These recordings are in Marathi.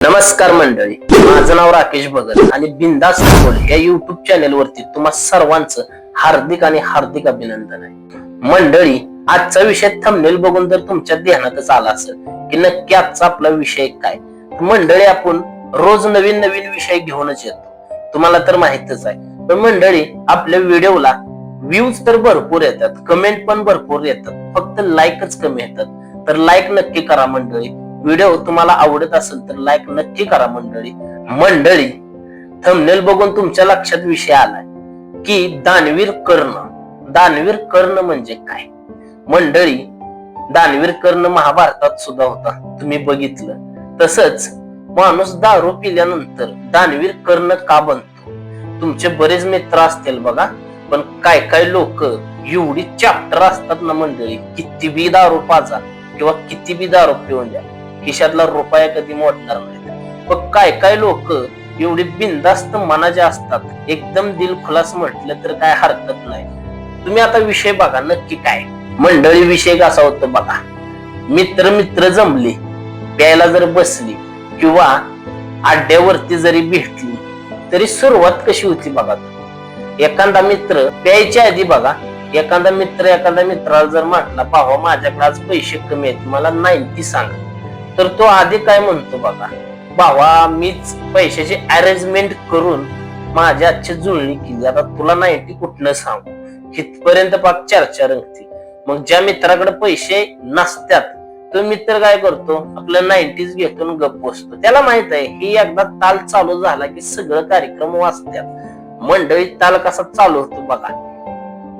नमस्कार मंडळी, माझं नाव राकेश भगत आणि बिंदास बोल या युट्यूब चॅनल वरती तुम्हा सर्वांचं हार्दिक आणि हार्दिक अभिनंदन आहे. मंडळी, आजचा विषय थंबनेल बघून जर तुमच्या ध्यानातच आला असेल की नक्की आजचा आपला विषय काय. मंडळी, आपण रोज नवीन नवीन विषय घेऊनच येतो, तुम्हाला तर माहितच आहे. पण मंडळी, आपल्या व्हिडिओला व्ह्यूज तर भरपूर येतात, कमेंट पण भरपूर येतात, फक्त लाईकच कमी येतात. तर लाईक नक्की करा मंडळी. व्हिडिओ तुम्हाला आवडत असेल तर लाईक नक्की करा मंडळी. थंबनेल बघून तुमच्या लक्षात विषय आलाय की दानवीर कर्ण. दानवीर कर्ण म्हणजे काय मंडळी? दानवीर कर्ण महाभारतात सुद्धा होता, तुम्ही बघितलं. तसंच माणूस दारू पिल्यानंतर दानवीर कर्ण का बनतो? तुमचे बरेच मित्र असतील बघा, पण काय काय लोक एवढी चॅप्टर असतात ना मंडळी, किती बी दारू पाजा किंवा किती बी दारू पिऊन द्या, खिशातला रुपया कधी मोडणार नाही. पण काय काय लोक एवढी बिनधास्त मनाचे असतात, एकदम दिल खुलास म्हटलं तर काय हरकत नाही. तुम्ही आता विषय बघा नक्की काय मंडळी. विषय कसा होतो बघा, मित्र मित्र जमले, प्यायला जर बसली किंवा अड्ड्यावरती जरी भेटली तरी सुरुवात कशी होती बघा. एखादा मित्र प्यायच्या आधी बघा, एखादा मित्राला जर म्हटला, भावा माझ्याकडे आज पैसे कमी आहेत, मला 90 सांग, तर तो आधी काय म्हणतो बघा, भावा मीच पैशाची अरेंजमेंट करून माझ्या आजची जुळणी केली, आता तुला 90 कुठनं सांगू. इथपर्यंत पाक चर्चा रंगती. मग ज्या मित्राकडे पैसे नसतात तो मित्र काय करतो, आपलं 90s घेतो गप बसतो. त्याला माहित आहे ही एकदा ताल चालू झाला की सगळं कार्यक्रम वाचतात. मंडळी, ताल कसा चालू होतो बघा.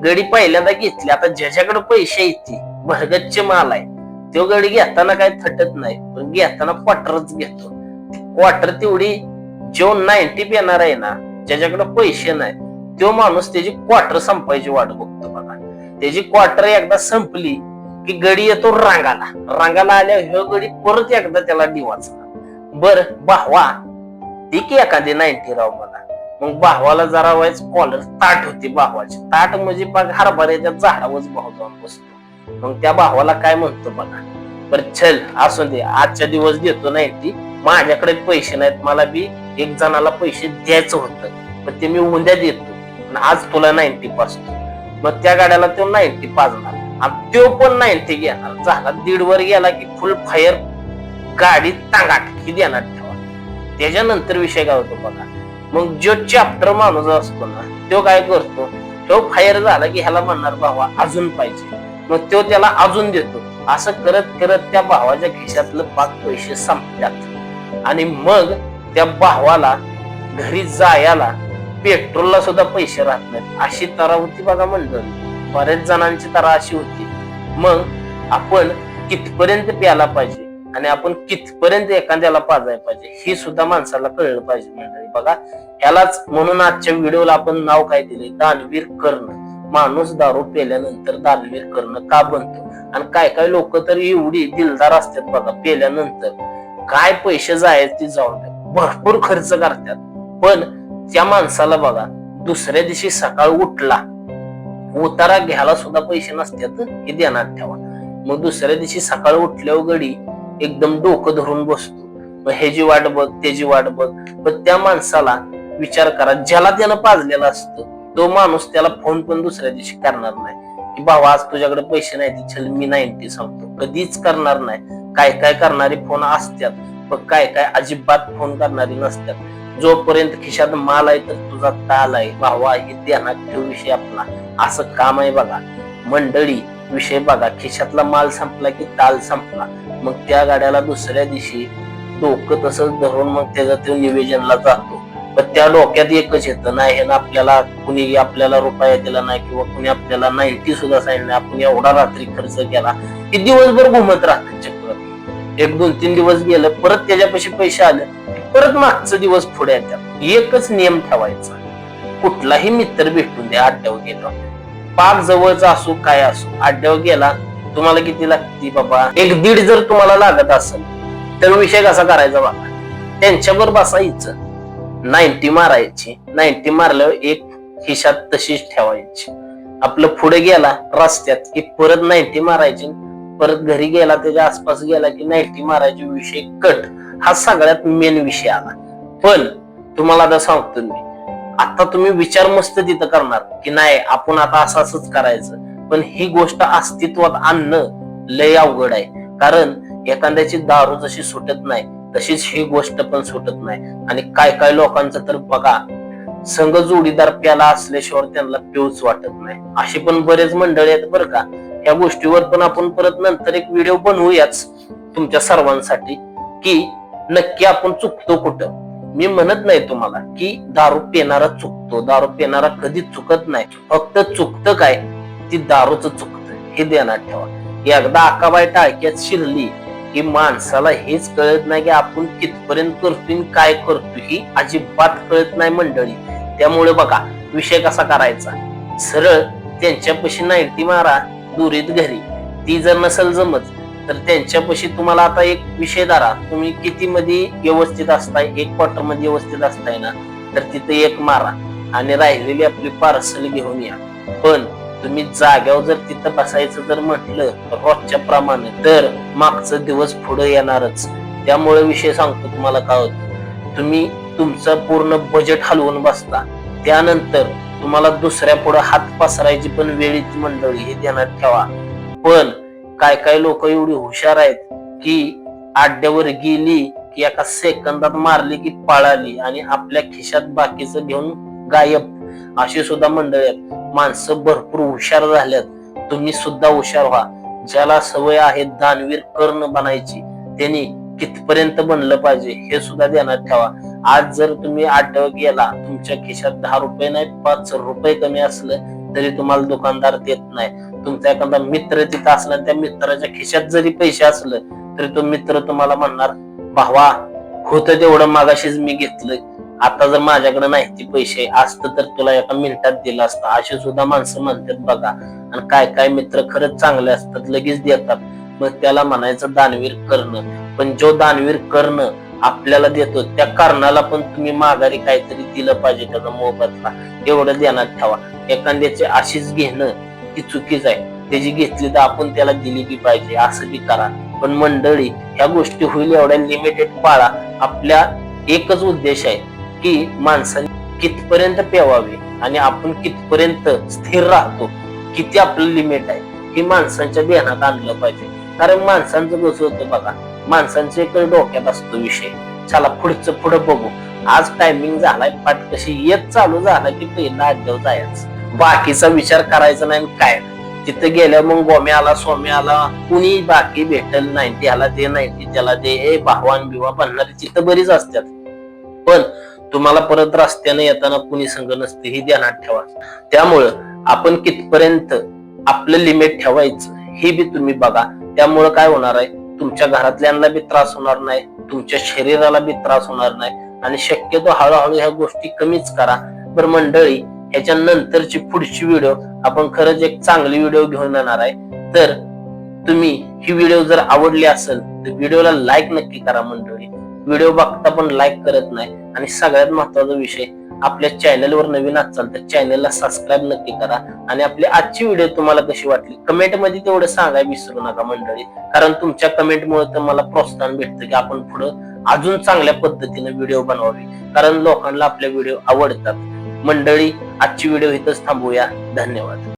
गडी पहिल्यांदा घेतली, आता ज्याच्याकडे पैसे येते, भरगच्चे माल आहे, तो गडी घेताना काय थटत नाही, पण घेताना क्वार्टरच घेतो. क्वार्टर तेवढी जो 90 येणार आहे ना, ज्याच्याकडे पैसे नाही तो माणूस त्याची क्वार्टर संपायची वाट बघतो बघा. त्याची क्वार्टर एकदा संपली की गडी येतो रांगाला आल्या ह्यो गडी परत एकदा त्याला दिवाचा. बर भावा ती की एखादी 90 राव मला. मग भावाला जरा वाईच कॉलर ताट होती, भावाची ताट म्हणजे बघ हरभऱ्याच्या झाडावरच भाव जाऊन बसतो. मग त्या भावाला काय म्हणतो बघा, बर चल असू दे, आजच्या दिवस देतो 90, माझ्याकडे पैसे नाहीत, मला बी एक जणाला पैसे द्यायचं होतं, पण ते मी उद्या देतो, आज तुला 90 पाजतो. मग त्या गाड्याला तो 90 पाजणार आणि तो पण 90 घेणार. झाला 1.5 वर गेला की फुल फायर गाडी टांगाटकी देणार ठेवा. त्याच्यानंतर विषय काय होतो बघा, मग जो चॅप्टर माणूस असतो ना तो काय करतो, तो फायर झाला की ह्याला म्हणणार भावा अजून पाहिजे, मग तो त्याला अजून देतो. असं करत करत त्या भावाच्या खिशातलं पाक पैसे संपतात आणि मग त्या भावाला घरी जायला पेट्रोलला सुद्धा पैसे राहत नाहीत. अशी तरा होती बघा मंडळी, बऱ्याच जणांची तरा अशी होती. मग आपण कितपर्यंत प्यायला पाहिजे आणि आपण कितपर्यंत एखाद्याला पाजायला पाहिजे हे सुद्धा माणसाला कळलं पाहिजे मंडळी. बघा यालाच म्हणून आजच्या व्हिडिओला आपण नाव काय दिले, दानवीर कर्ण. माणूस दारू पेल्यानंतर दानवीर कर्ण का बनतो? आणि काय काय लोक तर एवढी दिलदार असतात बघा, पेल्यानंतर काय पैसे जायचे ते जाऊन भरपूर खर्च करतात, पण त्या माणसाला बघा दुसऱ्या दिवशी सकाळ उठला, उतारा घ्यायला सुद्धा पैसे नसतात हे ध्यानात ठेवा. मग दुसऱ्या दिवशी सकाळ उठल्यावर गडी एकदम डोकं धरून बसतो, मग ह्याची वाट बघ त्याची वाट बघ. पण त्या माणसाला विचार करा, ज्याला त्यानं पाजलेला असतं तो माणूस त्याला फोन पण दुसऱ्या दिवशी करणार नाही की भावा आज तुझ्याकडे पैसे नाही, चल मी 90 सांगतो, कधीच करणार नाही. काय काय करणारी फोन असतात, पण काय काय अजिबात फोन करणारी नसतात. जोपर्यंत खिशात माल आहे तर तुझा ताल आहे भावा, हे ध्यानात ठेव विषय आपला. असं काम आहे बघा मंडळी. विषय बघा, खिशातला माल संपला की ताल संपला. मग त्या गाड्याला दुसऱ्या दिवशी डोकं तसंच धरून मग त्याचा तो निवेदनला जातो. पण त्या डोक्यात एकच येतं, नाही हे ना आपल्याला कुणी आपल्याला रुपया दिला नाही किंवा कुणी आपल्याला 90 सुद्धा सांगितलं, आपण एवढा रात्री खर्च केला की दिवसभर घुमत राहतात चक्र. 1-2-3 दिवस गेलं, परत त्याच्यापाशी पैसे आले, परत मागचा दिवस पुढे येतात. एकच नियम ठेवायचा, कुठलाही मित्र भेटून द्या, अड्ड्यावर गेला, पाक जवळचा असो काय असो, अड्ड्यावर गेला तुम्हाला किती लागते बाबा, 1-1.5 जर तुम्हाला लागत असेल तर विषय कसा करायचा बाबा, त्यांच्यावर बसायचं, 90 मारायची. 90 मारल्यावर एक खिशात तशीच ठेवायची. आपलं पुढे गेला रस्त्यात की परत 90 मारायची, परत घरी गेला त्याच्या आसपास गेला की 90 मारायची, विषय कट. हा सगळ्यात मेन विषय आला. पण तुम्हाला आता सांगतो मी, आता तुम्ही विचार मस्त तिथं करणार की नाही आपण आता असंच करायचं, पण ही गोष्ट अस्तित्वात आणणं लय अवघड आहे. कारण एखाद्याची दारू जशी सुटत नाही तशीच ही गोष्ट पण सुटत नाही. आणि काय काय लोकांचं तर बघा, संघ जोडीदार प्याला असल्याशिवाय त्यांना पिऊच वाटत नाही. अशी पण बरेच मंडळी आहेत बरं का. या गोष्टीवर पण आपण परत नंतर एक व्हिडिओ बनवूयाच तुमच्या सर्वांसाठी, की नक्की आपण चुकतो कुठं. मी म्हणत नाही तुम्हाला की दारू पिणारा चुकतो, दारू पिणारा कधी चुकत नाही. फक्त चुकतं काय, ती दारूच चुकतं हे ध्यानात ठेवा. एकदा अक्काबाई टाळक्यात शिरली की माणसाला हेच कळत नाही की आपण कितपर्यंत करतोय, काय करतोय ही अजिबात कळत नाही मंडळी. त्यामुळे बघा विषय कसा करायचा, सरळ त्यांच्यापाशी 90 मारा दुरीत घरी. ती जर नसेल जमत तर त्यांच्यापाशी तुम्हाला आता एक विषय धरा, तुम्ही किती मध्ये व्यवस्थित असताय, 1 क्वार्टर मध्ये व्यवस्थित असताय ना, तर तिथे 1 मारा आणि राहिलेली आपली पार्सल घेऊन या. पण तुम्ही जाग्यावर जर तिथं बसायचं जर म्हटलं रोजच्या प्रमाणे, तर मागचं दिवस पुढे येणारच. त्यामुळे विषय सांगतो तुम्हाला काय होतं, तुम्ही तुमचं पूर्ण बजेट हलवून बसता, त्यानंतर तुम्हाला दुसऱ्या पुढे हात पसरायची पण वेळीच मंडळी हे ध्यानात ठेवा. पण काय काय लोक एवढी हुशार आहेत की आड्यावर गेली की एका सेकंदात मारली की पळाली आणि आपल्या खिशात बाकीचं घेऊन गायब. अशी सुद्धा मंडळी आहेत. माणसं भरपूर हुशार झाल्यात, तुम्ही सुद्धा हुशार व्हा. ज्याला सवय आहे दानवीर कर्ण बनायची त्यांनी कितपर्यंत बनलं पाहिजे हे सुद्धा ध्यानात ठेवा. आज जर तुम्ही आड्यावर गेला, तुमच्या खिशात 10 रुपये नाही 5 रुपये कमी असलं तरी तुम्हाला दुकानदार देत नाही. तुमचा एखादा मित्र तिथं असला, त्या मित्राच्या खिशात जरी पैसे असलं तरी तो मित्र तुम्हाला म्हणणार, भावा होतं तेवढं मागाशीच मी घेतलं, आता जर माझ्याकडे नाही ते पैसे असतं तर तुला एका मिनिटात दिलं असतं. अशी सुद्धा माणसं म्हणतात बघा. आणि काय काय मित्र खरंच चांगले असतात, लगेच देतात. मग त्याला म्हणायचं दानवीर कर्ण. पण जो दानवीर कर्ण आपल्याला देतो त्या कर्णाला पण तुम्ही माघारी काहीतरी दिलं पाहिजे, त्याचा मोबदला. एवढं ध्यानात ठेवा. एखाद्याचे आशीष घेणं ती चुकीच आहे, त्याची घेतली तर आपण त्याला दिली बी पाहिजे, असं बी करा. पण मंडळी ह्या गोष्टी होईल एवढ्या लिमिटेड पाळा. आपल्या एकच उद्देश आहे की माणसाने कितपर्यंत पेवावे आणि आपण कितपर्यंत स्थिर राहतो, किती आपलं लिमिट आहे हे माणसांच्या ध्यानात आणलं पाहिजे. कारण माणसांचं कसं होतं बघा, माणसांच्या एक डोक्यात असतो विषय, चला पुढचं पुढं बघू, आज टायमिंग झालाय, पाठ कशी येत चालू झाला की पहिला अड्ड्यावर जायचं, बाकीचा विचार करायचा नाही. काय तिथे गेल्या मग गोम्या आला सोम्या आला, कुणी बाकी भेटल, 90 ह्याला दे 90 त्याला दे, हे भावान बिवा बनणारी तिथं बरीच असतात. पण तुम्हाला परत रस्त्याने येताना कुणी संग नसते हे ध्यानात ठेवा. त्यामुळं आपण कितपर्यंत आपलं लिमिट ठेवायचं हे बी तुम्ही बघा. त्यामुळं काय होणार आहे, तुमच्या घरातल्यांना बी त्रास होणार नाही, तुमच्या शरीराला बी त्रास होणार नाही आणि शक्यतो हळूहळू ह्या गोष्टी कमीच करा. बरं मंडळी, ह्याच्या नंतरची पुढची व्हिडिओ आपण खरंच एक चांगली व्हिडिओ घेऊन येणार आहे. तर तुम्ही ही व्हिडिओ जर आवडली असेल तर व्हिडिओला लाईक नक्की करा मंडळी. व्हिडिओ बघता पण लाईक करत नाही. आणि सगळ्यात महत्वाचा विषय, आपल्या चॅनलवर नवीन असाल तर चॅनलला सबस्क्राईब नक्की करा. आणि आपली आजची व्हिडिओ तुम्हाला कशी वाटली कमेंट मध्ये तेवढं सांगायला विसरू नका मंडळी. कारण तुमच्या कमेंटमुळे तर मला प्रोत्साहन भेटतं की आपण पुढं अजून चांगल्या पद्धतीने व्हिडिओ बनवावी. कारण लोकांना आपले व्हिडिओ आवडतात. मंडळी, आजची व्हिडिओ इथंच थांबूया. धन्यवाद.